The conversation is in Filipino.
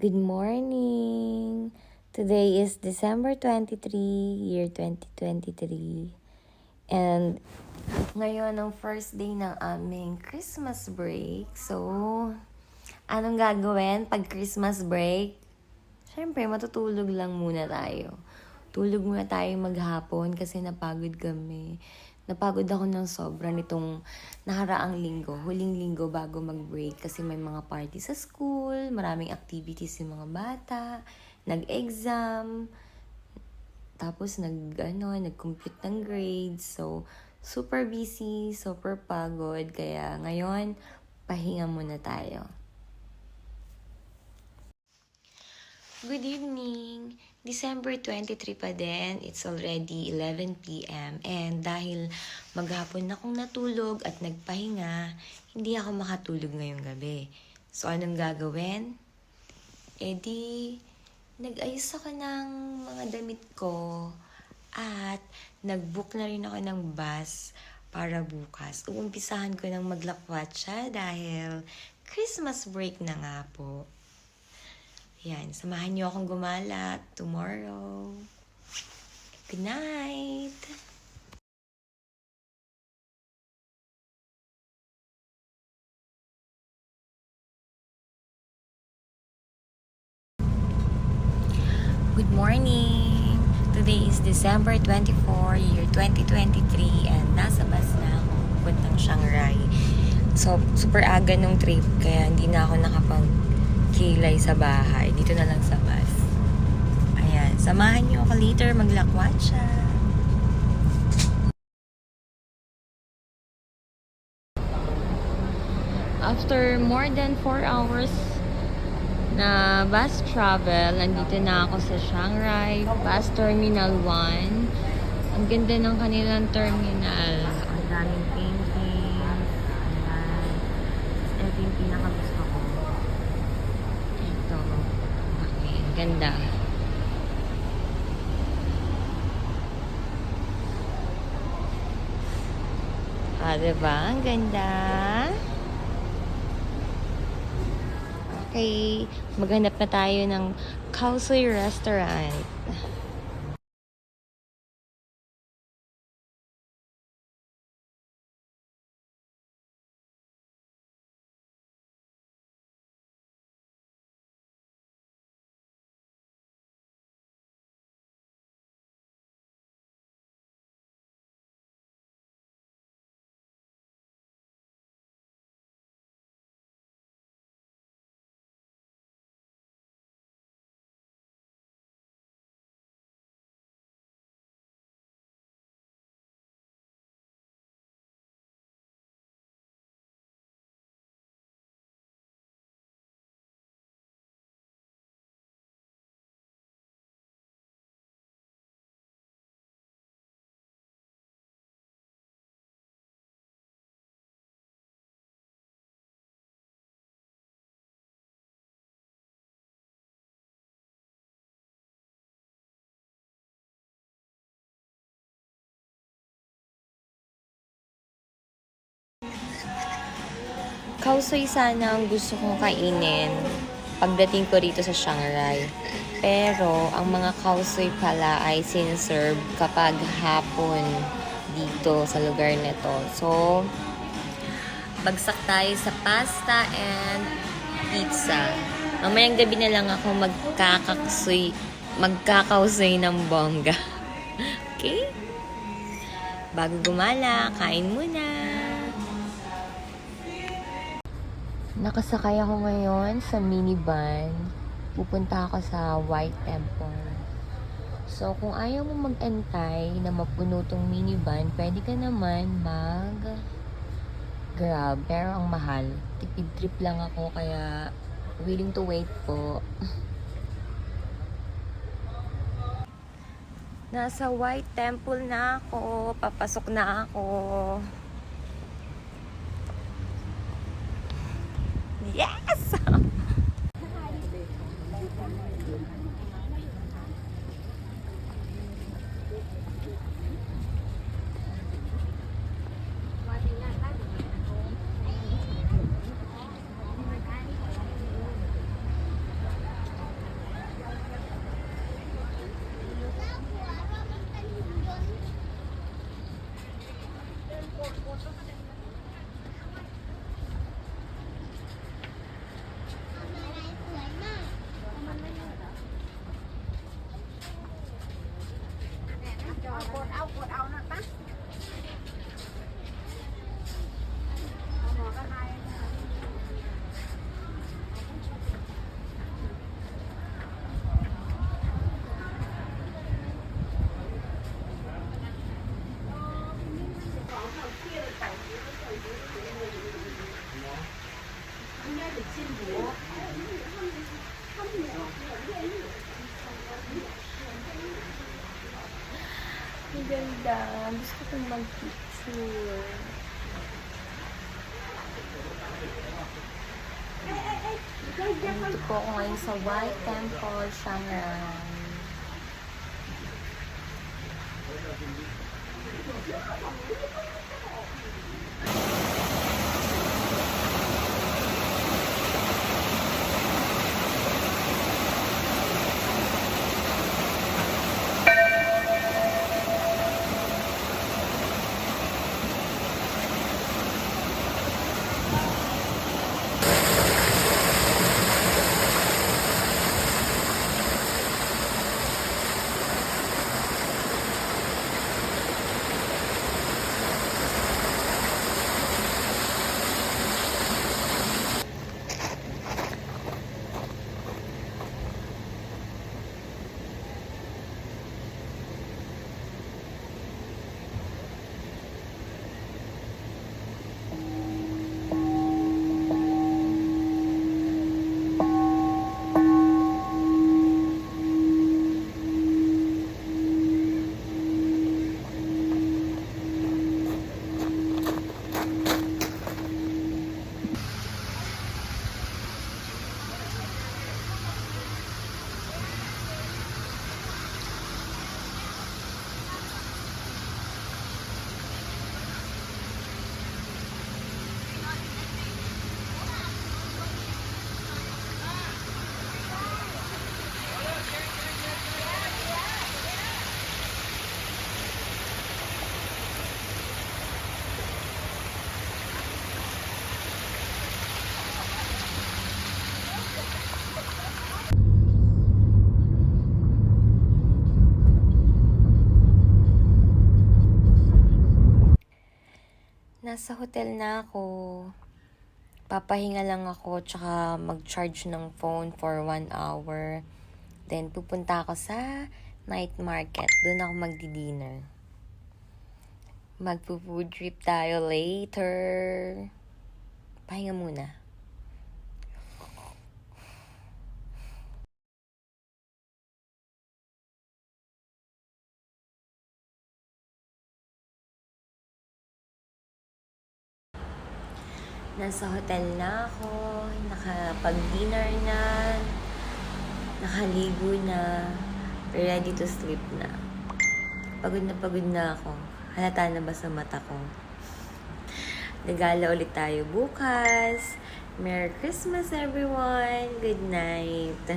Good morning! Today is December 23, year 2023. And ngayon ang first day ng aming Christmas break. So, anong gagawin pag Christmas break? Siyempre, matutulog lang muna tayo. Tulog muna tayo maghapon kasi napagod kami. Napagod ako ng sobra nitong nakaraang linggo, huling linggo bago mag-break kasi may mga party sa school, maraming activities yung mga bata, nag-exam, tapos nag-compute ng grades. So, super busy, super pagod. Kaya ngayon, pahinga muna tayo. Good evening! December 23 pa din. It's already 11 p.m. And dahil maghapon akong natulog at nagpahinga, hindi ako makatulog ngayong gabi. So, anong gagawin? Nag-ayos ako ng mga damit ko at nag-book na rin ako ng bus para bukas. Uumpisahan ko ng maglakwatsa dahil Christmas break na nga po. Yan, samahan niyo akong gumala tomorrow. Good night! Good morning! Today is December 24, year 2023 and nasa bus na ako puntang Chiang Rai. So, super aga nung trip kaya hindi na ako nakapagkilay sa bahay. Dito na lang sa bus. Ayan, samahan niyo ako later maglakwatsa. After more than 4 hours na bus travel, nandito na ako sa Chiang Rai, Bus Terminal 1. Ang ganda ng kanilang terminal. Ang daming paintings. Ayan. Ito yung pinakagusto ko. Ito. Okay, ang ganda. Diba? Ang ganda. Okay, maghanap na tayo ng Khao Soi Restaurant. Khao Soi sana ang gusto kong kainin pagdating ko rito sa Chiang Rai. Pero, ang mga Khao Soi pala ay sinaserve kapag hapon dito sa lugar nito. So, bagsak tayo sa pasta and pizza. Mamayang gabi na lang ako magkakausoy ng bongga. Okay? Bago gumala, kain muna. Nakasakay ako ngayon sa minivan. Pupunta ako sa White Temple. So, kung ayaw mo mag-antay na mapuno tong minivan, pwede ka naman mag-grab. Pero ang mahal. Tipid trip lang ako kaya willing to wait po. Nasa White Temple na ako. Papasok na ako. Yes! Gusto kong mag-picture. Dito po ako ngayon sa White Temple, Chiang Rai. Nasa hotel na ako. Papahinga lang ako tsaka mag-charge ng phone for 1 hour. Then pupunta ako sa night market. Doon ako magdi-dinner. Magpo-food trip tayo later. Pahinga muna. Nasa hotel na ako, nakapag-dinner na, nakaligo na, ready to sleep na. Pagod na ako. Halata na ba sa mata ko? Nagala ulit tayo bukas. Merry Christmas everyone! Good night!